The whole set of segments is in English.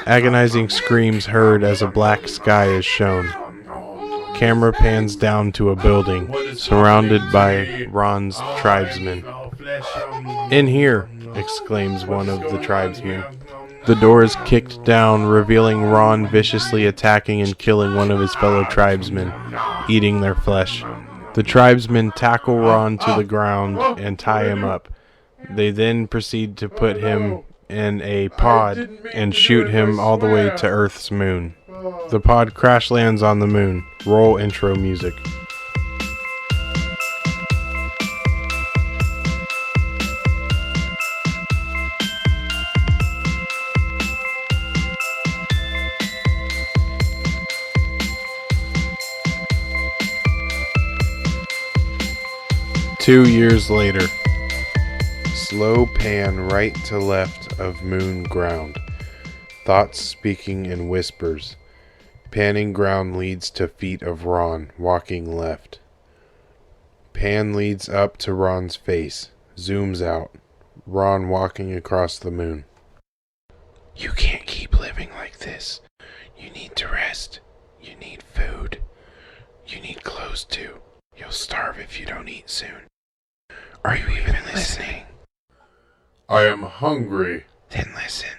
Agonizing screams heard as a black sky is shown. Camera pans down to a building, surrounded by Ron's tribesmen. "In here!" exclaims one of the tribesmen. The door is kicked down, revealing Ron viciously attacking and killing one of his fellow tribesmen, eating their flesh. The tribesmen tackle Ron to the ground and tie him up. They then proceed to put him in a pod and shoot him all the way to Earth's moon. The pod crash lands on the moon. Roll intro music. Two years later. Slow pan right to left of moon ground. Thoughts speaking in whispers. Panning ground leads to feet of Ron, walking left. Pan leads up to Ron's face. Zooms out. Ron walking across the moon. "You can't keep living like this. You need to rest. You need food. You need clothes too. You'll starve if you don't eat soon. Are you even listening?" "I am hungry." "Then listen.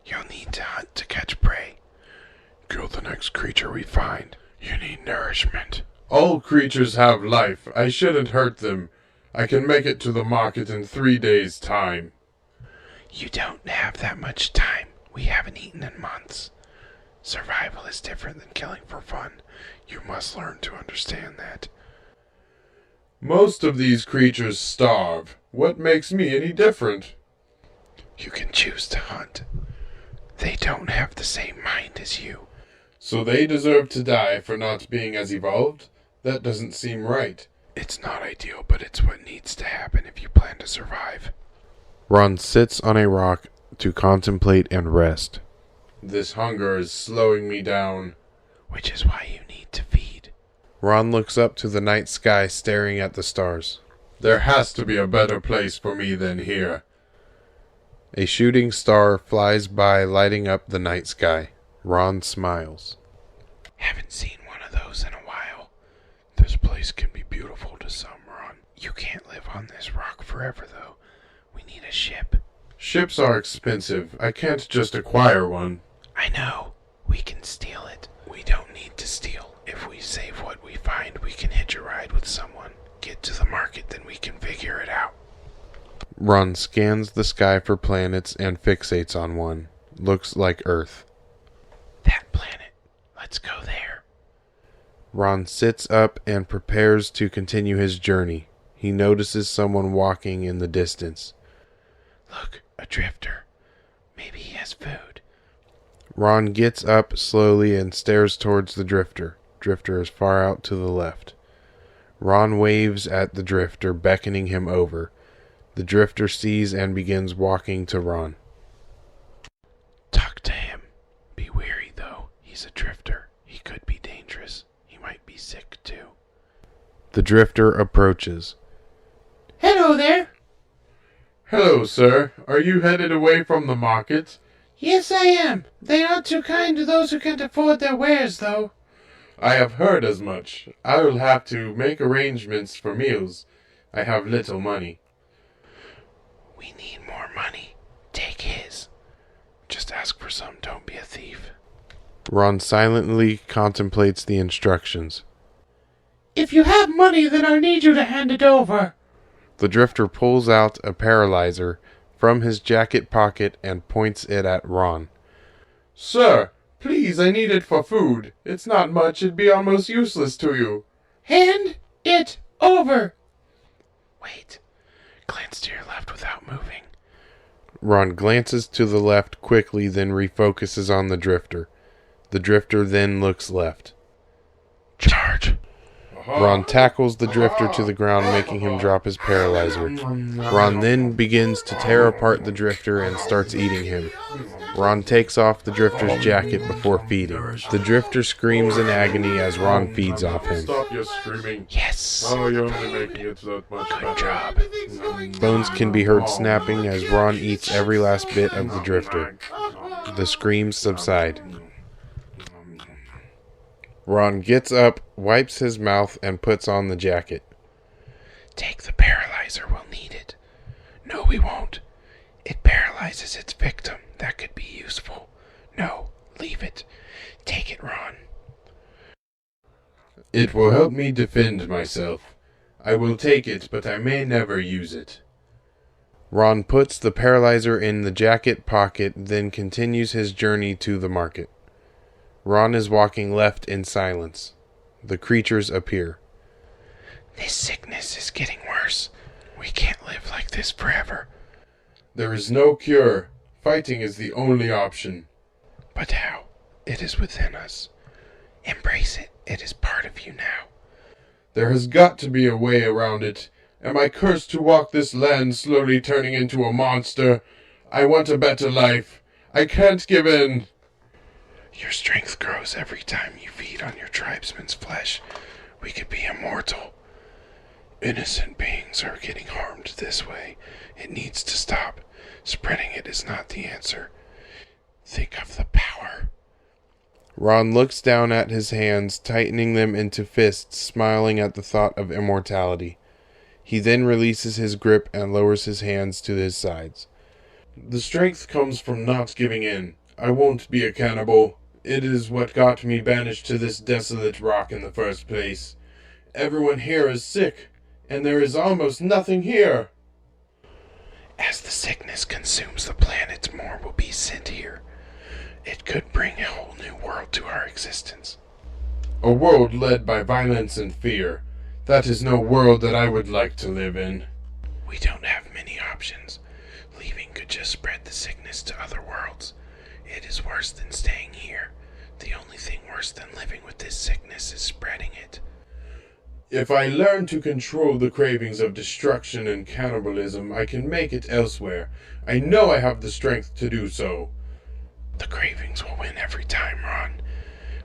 You'll need to hunt to catch prey. Kill the next creature we find. You need nourishment." "All creatures have life. I shouldn't hurt them. I can make it to the market in 3 days' time." "You don't have that much time. We haven't eaten in months. Survival is different than killing for fun. You must learn to understand that." "Most of these creatures starve. What makes me any different?" "You can choose to hunt. They don't have the same mind as you." "So they deserve to die for not being as evolved? That doesn't seem right." "It's not ideal, but it's what needs to happen if you plan to survive." Ron sits on a rock to contemplate and rest. "This hunger is slowing me down." "Which is why you need to feed." Ron looks up to the night sky, staring at the stars. "There has to be a better place for me than here." A shooting star flies by, lighting up the night sky. Ron smiles. "Haven't seen one of those in a while. This place can be beautiful to some, Ron. You can't live on this rock forever, though. We need a ship." "Ships are expensive. I can't just acquire one." "I know. We can steal it." "We don't need to steal. If we save what we find, we can hitch a ride with someone. Get to the market, then we can figure it out." Ron scans the sky for planets and fixates on one. Looks like Earth. "That planet. Let's go there." Ron sits up and prepares to continue his journey. He notices someone walking in the distance. "Look, a drifter. Maybe he has food." Ron gets up slowly and stares towards the drifter. Drifter is far out to the left. Ron waves at the drifter, beckoning him over. The drifter sees and begins walking to Ron. "Talk to him. Be wary, though. He's a drifter. He could be dangerous. He might be sick, too." The drifter approaches. "Hello there." "Hello, sir. Are you headed away from the market?" "Yes, I am. They aren't too kind to those who can't afford their wares, though." "I have heard as much. I will have to make arrangements for meals. I have little money." "We need more money. Take his. Just ask for some. Don't be a thief." Ron silently contemplates the instructions. "If you have money, then I need you to hand it over." The drifter pulls out a paralyzer from his jacket pocket and points it at Ron. "Sir, please, I need it for food. It's not much. It'd be almost useless to you." "Hand it over." "Wait. Glance to your left without moving." Ron glances to the left quickly, then refocuses on the drifter. The drifter then looks left. "Charge." Ron tackles the drifter to the ground, making him drop his paralyzer. Ron then begins to tear apart the drifter and starts eating him. Ron takes off the drifter's jacket before feeding. The drifter screams in agony as Ron feeds off him. Stop your screaming. Yes. Oh, you're only making it that much Good better. job. Bones can be heard snapping as Ron eats every last bit of the drifter. The screams subside. Ron gets up, wipes his mouth, and puts on the jacket. Take the paralyzer, we'll need it. No, we won't. It paralyzes its victim. That could be useful. No, leave it. Take it, Ron. It will help me defend myself. I will take it, but I may never use it. Ron puts the paralyzer in the jacket pocket, then continues his journey to the market. Ron is walking left in silence. The creatures appear. This sickness is getting worse. We can't live like this forever. There is no cure. Fighting is the only option. But how? It is within us. Embrace it. It is part of you now. There has got to be a way around it. Am I cursed to walk this land slowly turning into a monster? I want a better life. I can't give in. Your strength grows every time you feed on your tribesman's flesh. We could be immortal. Innocent beings are getting harmed this way. It needs to stop. Spreading it is not the answer. Think of the power. Ron looks down at his hands, tightening them into fists, smiling at the thought of immortality. He then releases his grip and lowers his hands to his sides. The strength comes from not giving in. I won't be a cannibal. It is what got me banished to this desolate rock in the first place. Everyone here is sick, and there is almost nothing here. As the sickness consumes the planet, more will be sent here. It could bring a whole new world to our existence. A world led by violence and fear. That is no world that I would like to live in. We don't have many options. Leaving could just spread the sickness to other worlds. It is worse than staying here. The only thing worse than living with this sickness is spreading it. If I learn to control the cravings of destruction and cannibalism, I can make it elsewhere. I know I have the strength to do so. The cravings will win every time, Ron.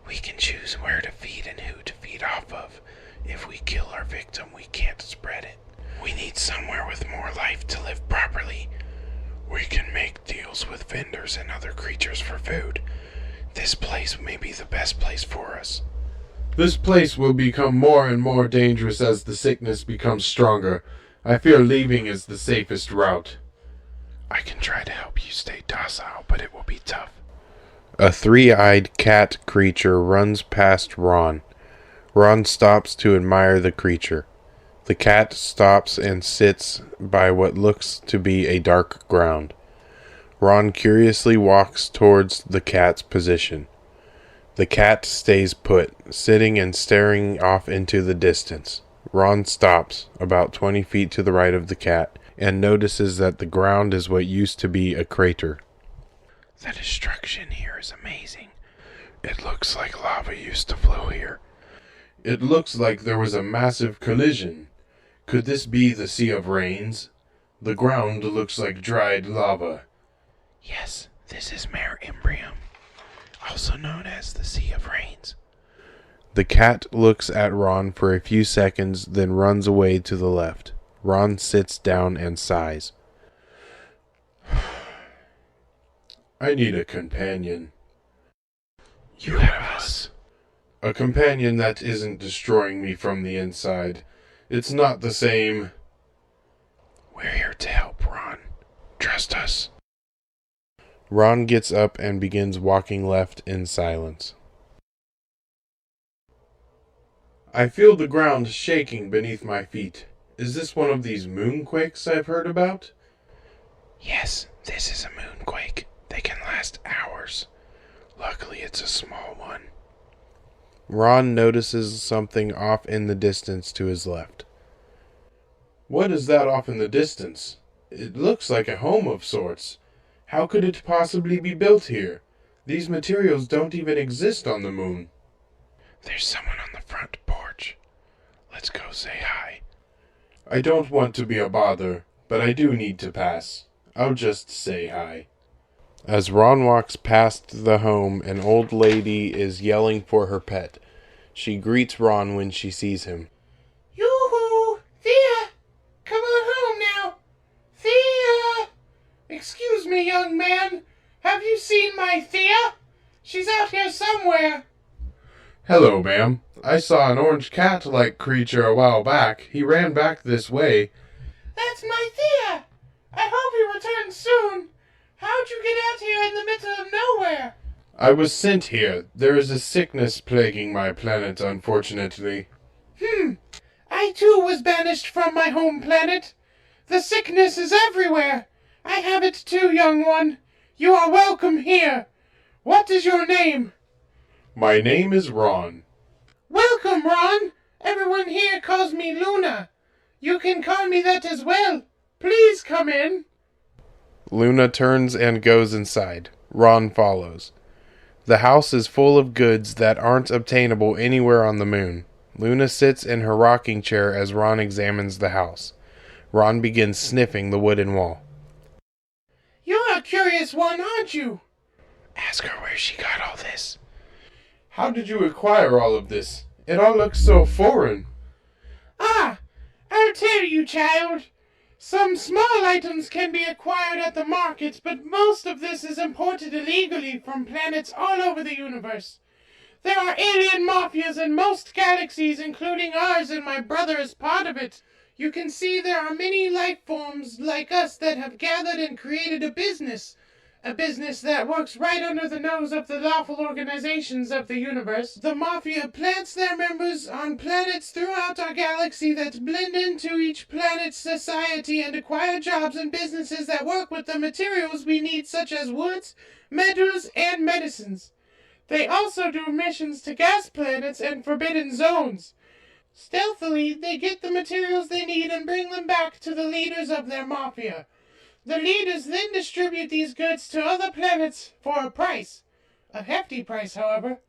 We can choose where to feed and who to feed off of. If we kill our victim, we can't spread it. We need somewhere with more life to live properly. We can make deals with vendors and other creatures for food. This place may be the best place for us. This place will become more and more dangerous as the sickness becomes stronger. I fear leaving is the safest route. I can try to help you stay docile, but it will be tough. A three-eyed cat creature runs past Ron. Ron stops to admire the creature. The cat stops and sits by what looks to be a dark ground. Ron curiously walks towards the cat's position. The cat stays put, sitting and staring off into the distance. Ron stops, about 20 feet to the right of the cat, and notices that the ground is what used to be a crater. The destruction here is amazing. It looks like lava used to flow here. It looks like there was a massive collision. Could this be the Sea of Rains? The ground looks like dried lava. Yes, this is Mare Imbrium, also known as the Sea of Rains. The cat looks at Ron for a few seconds, then runs away to the left. Ron sits down and sighs. I need a companion. You have us. A companion that isn't destroying me from the inside. It's not the same. We're here to help, Ron. Trust us. Ron gets up and begins walking left in silence. I feel the ground shaking beneath my feet. Is this one of these moonquakes I've heard about? Yes, this is a moonquake. They can last hours. Luckily, it's a small one. Ron notices something off in the distance to his left. What is that off in the distance? It looks like a home of sorts. How could it possibly be built here? These materials don't even exist on the moon. There's someone on the front porch. Let's go say hi. I don't want to be a bother, but I do need to pass. I'll just say hi. As Ron walks past the home, an old lady is yelling for her pet. She greets Ron when she sees him. Yoo-hoo! Thea! Come on home now! Thea! Excuse me, young man. Have you seen my Thea? She's out here somewhere. Hello, ma'am. I saw an orange cat-like creature a while back. He ran back this way. That's my Thea. I hope he returns soon. How'd you get out here in the middle of nowhere? I was sent here. There is a sickness plaguing my planet, unfortunately. I too was banished from my home planet. The sickness is everywhere. I have it too, young one. You are welcome here. What is your name? My name is Ron. Welcome, Ron. Everyone here calls me Luna. You can call me that as well. Please come in. Luna turns and goes inside. Ron follows. The house is full of goods that aren't obtainable anywhere on the moon. Luna sits in her rocking chair as Ron examines the house. Ron begins sniffing the wooden wall. You're a curious one, aren't you? Ask her where she got all this. How did you acquire all of this? It all looks so foreign. Ah, I'll tell you, child. Some small items can be acquired at the market, but most of this is imported illegally from planets all over the universe. There are alien mafias in most galaxies, including ours, and my brother is part of it. You can see there are many life forms like us that have gathered and created a business that works right under the nose of the lawful organizations of the universe. The Mafia plants their members on planets throughout our galaxy that blend into each planet's society and acquire jobs and businesses that work with the materials we need, such as woods, metals, and medicines. They also do missions to gas planets and forbidden zones. Stealthily, they get the materials they need and bring them back to the leaders of their Mafia. The leaders then distribute these goods to other planets for a price. A hefty price, however.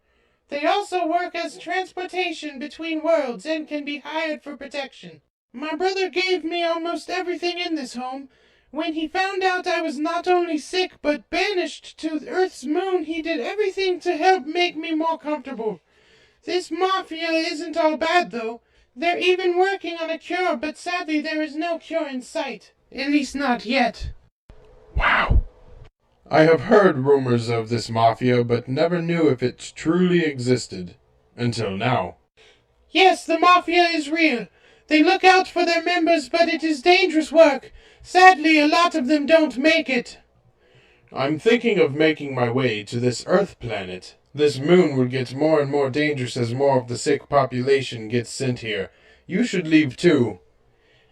They also work as transportation between worlds and can be hired for protection. My brother gave me almost everything in this home. When he found out I was not only sick but banished to Earth's moon, he did everything to help make me more comfortable. This Mafia isn't all bad, though. They're even working on a cure, but sadly there is no cure in sight. At least not yet. Wow. I have heard rumors of this Mafia, but never knew if it truly existed. Until now. Yes, the Mafia is real. They look out for their members, but it is dangerous work. Sadly, a lot of them don't make it. I'm thinking of making my way to this Earth planet. This moon will get more and more dangerous as more of the sick population gets sent here. You should leave too.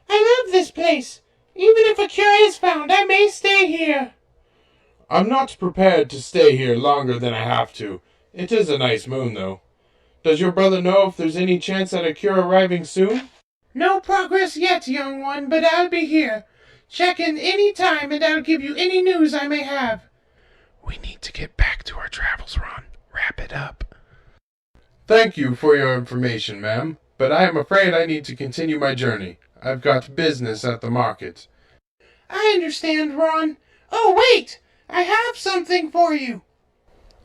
I love this place. Even if a cure is found, I may stay here. I'm not prepared to stay here longer than I have to. It is a nice moon, though. Does your brother know if there's any chance at a cure arriving soon? No progress yet, young one, but I'll be here. Check in any time and I'll give you any news I may have. We need to get back to our travels, Ron. Wrap it up. Thank you for your information, ma'am, but I am afraid I need to continue my journey. I've got business at the market. I understand, Ron. Oh, wait! I have something for you.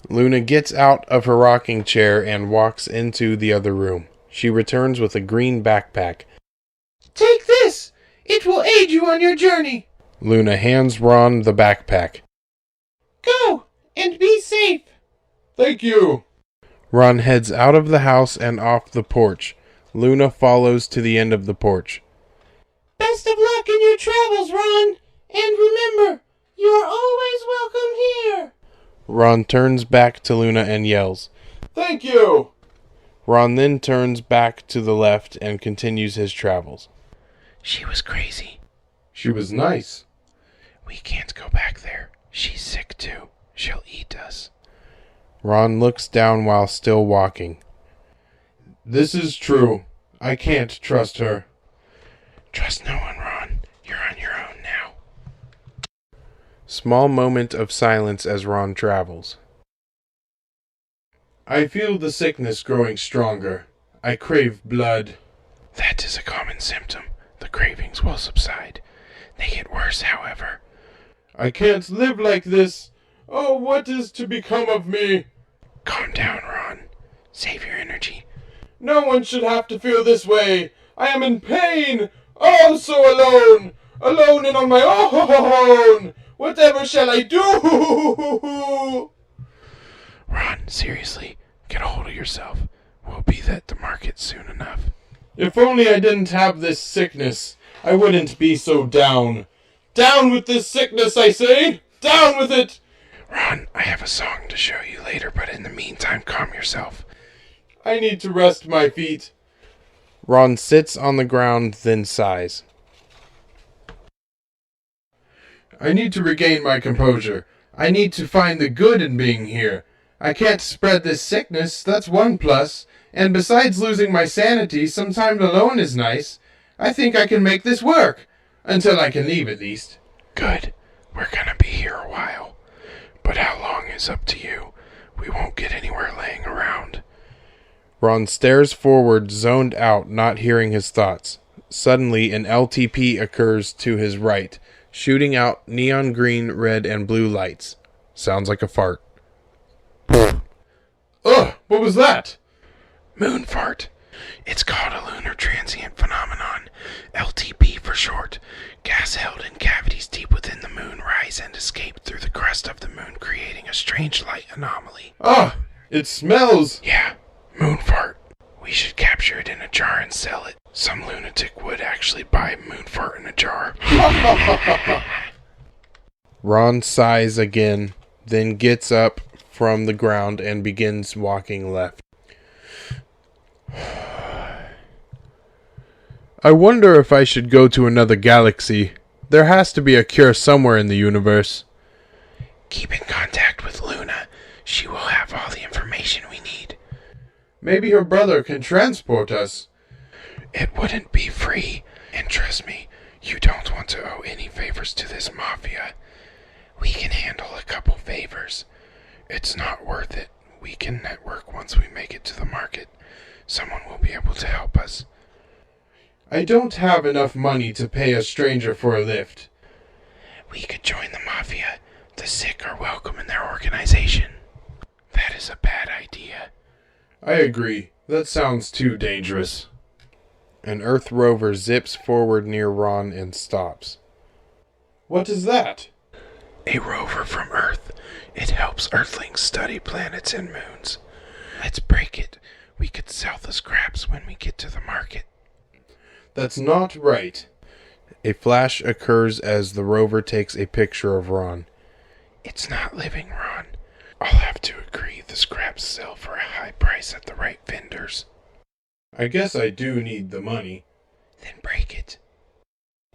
Luna gets out of her rocking chair and walks into the other room. She returns with a green backpack. Take this! It will aid you on your journey. Luna hands Ron the backpack. Go, and be safe. Thank you! Ron heads out of the house and off the porch. Luna follows to the end of the porch. Best of luck in your travels, Ron. And remember, you are always welcome here. Ron turns back to Luna and yells, Thank you! Ron then turns back to the left and continues his travels. She was crazy. She was nice. We can't go back there. She's sick too. She'll eat us. Ron looks down while still walking. This is true. I can't trust her. Trust no one, Ron. You're on your own now. Small moment of silence as Ron travels. I feel the sickness growing stronger. I crave blood. That is a common symptom. The cravings will subside. They get worse, however. I can't live like this. Oh, what is to become of me? Calm down, Ron. Save your energy. No one should have to feel this way. I am in pain. Oh, so alone. Alone and on my own. Whatever shall I do? Ron, seriously, get a hold of yourself. We'll be at the market soon enough. If only I didn't have this sickness, I wouldn't be so down. Down with this sickness, I say! Down with it! Ron, I have a song to show you later, but in the meantime, calm yourself. I need to rest my feet. Ron sits on the ground, then sighs. I need to regain my composure. I need to find the good in being here. I can't spread this sickness, that's one plus. And besides losing my sanity, some time alone is nice. I think I can make this work. Until I can leave, at least. Good. We're gonna be here a while. But how long is up to you. We won't get anywhere laying around. Ron stares forward, zoned out, not hearing his thoughts. Suddenly, an LTP occurs to his right, shooting out neon green, red, and blue lights. Sounds like a fart. Ugh, what was that? Moon fart. It's called a lunar transient phenomenon. LTP for short. Gas held in cavities deep within the moon rise and escape through the crust of the moon, creating a strange light anomaly. Ah, it smells. Yeah, moon fart. We should capture it in a jar and sell it. Some lunatic would actually buy moon fart in a jar. Ron sighs again, then gets up from the ground and begins walking left. I wonder if I should go to another galaxy. There has to be a cure somewhere in the universe. Keep in contact with Luna. She will have all the information we need. Maybe her brother can transport us. It wouldn't be free, and trust me, you don't want to owe any favors to this mafia. We can handle a couple favors. It's not worth it. We can network once we make it to the market. Someone will be able to help us. I don't have enough money to pay a stranger for a lift. We could join the mafia. The sick are welcome in their organization. That is a bad idea. I agree. That sounds too dangerous. An Earth rover zips forward near Ron and stops. What is that? A rover from Earth. It helps Earthlings study planets and moons. Let's break it. We could sell the scraps when we get to the market. That's not right. A flash occurs as the rover takes a picture of Ron. It's not living, Ron. I'll have to agree the scraps sell for a high price at the right vendors. I guess I do need the money. Then break it.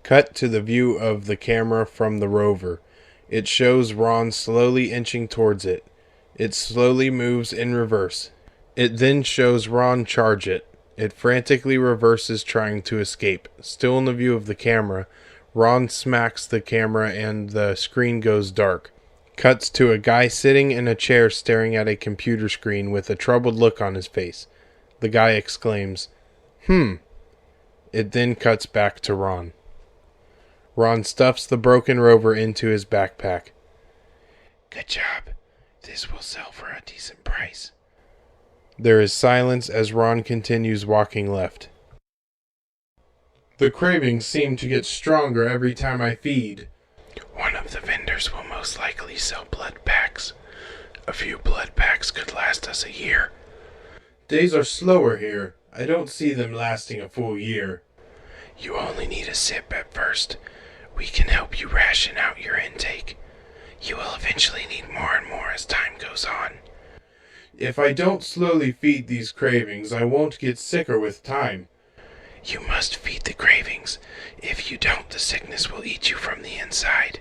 Cut to the view of the camera from the rover. It shows Ron slowly inching towards it. It slowly moves in reverse. It then shows Ron charge it. It frantically reverses, trying to escape. Still in the view of the camera, Ron smacks the camera and the screen goes dark. Cuts to a guy sitting in a chair staring at a computer screen with a troubled look on his face. The guy exclaims, It then cuts back to Ron. Ron stuffs the broken rover into his backpack. Good job. This will sell for a decent price. There is silence as Ron continues walking left. The cravings seem to get stronger every time I feed. One of the vendors will most likely sell blood packs. A few blood packs could last us a year. Days are slower here. I don't see them lasting a full year. You only need a sip at first. We can help you ration out your intake. You will eventually need more and more as time goes on. If I don't slowly feed these cravings, I won't get sicker with time. You must feed the cravings. If you don't, the sickness will eat you from the inside.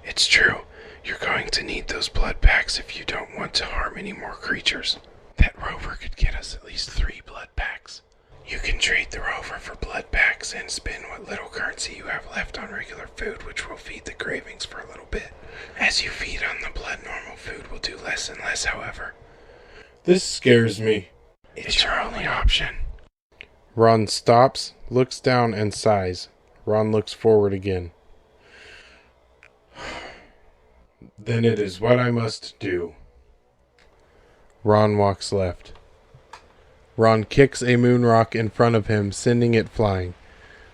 It's true. You're going to need those blood packs if you don't want to harm any more creatures. That rover could get us at least 3 blood packs. You can trade the rover for blood packs and spend what little currency you have left on regular food, which will feed the cravings for a little bit. As you feed on the blood, normal food will do less and less, however. This scares me. It's your only option. Ron stops, looks down, and sighs. Ron looks forward again. Then it is what I must do. Ron walks left. Ron kicks a moon rock in front of him, sending it flying.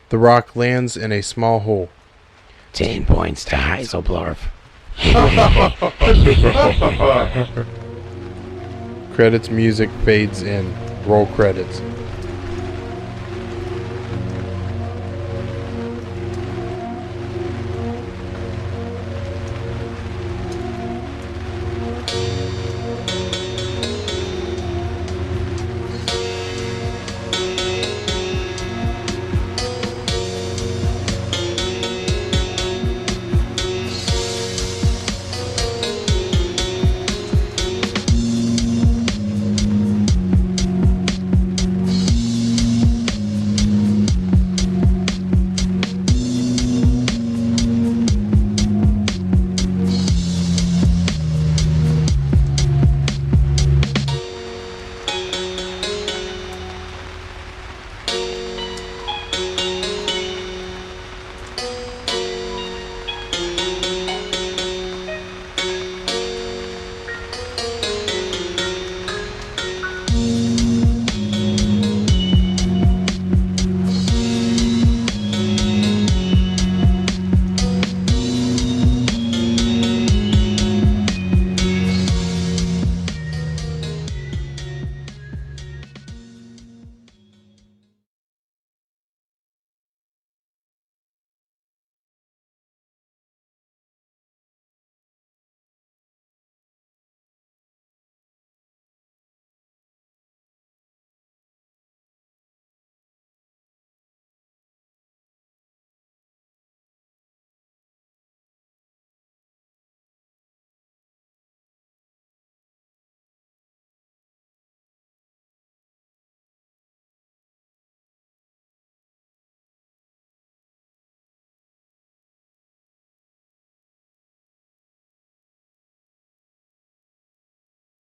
The rock lands in a small hole. 10 points to Heiselblorf. Credits music fades in. Roll credits.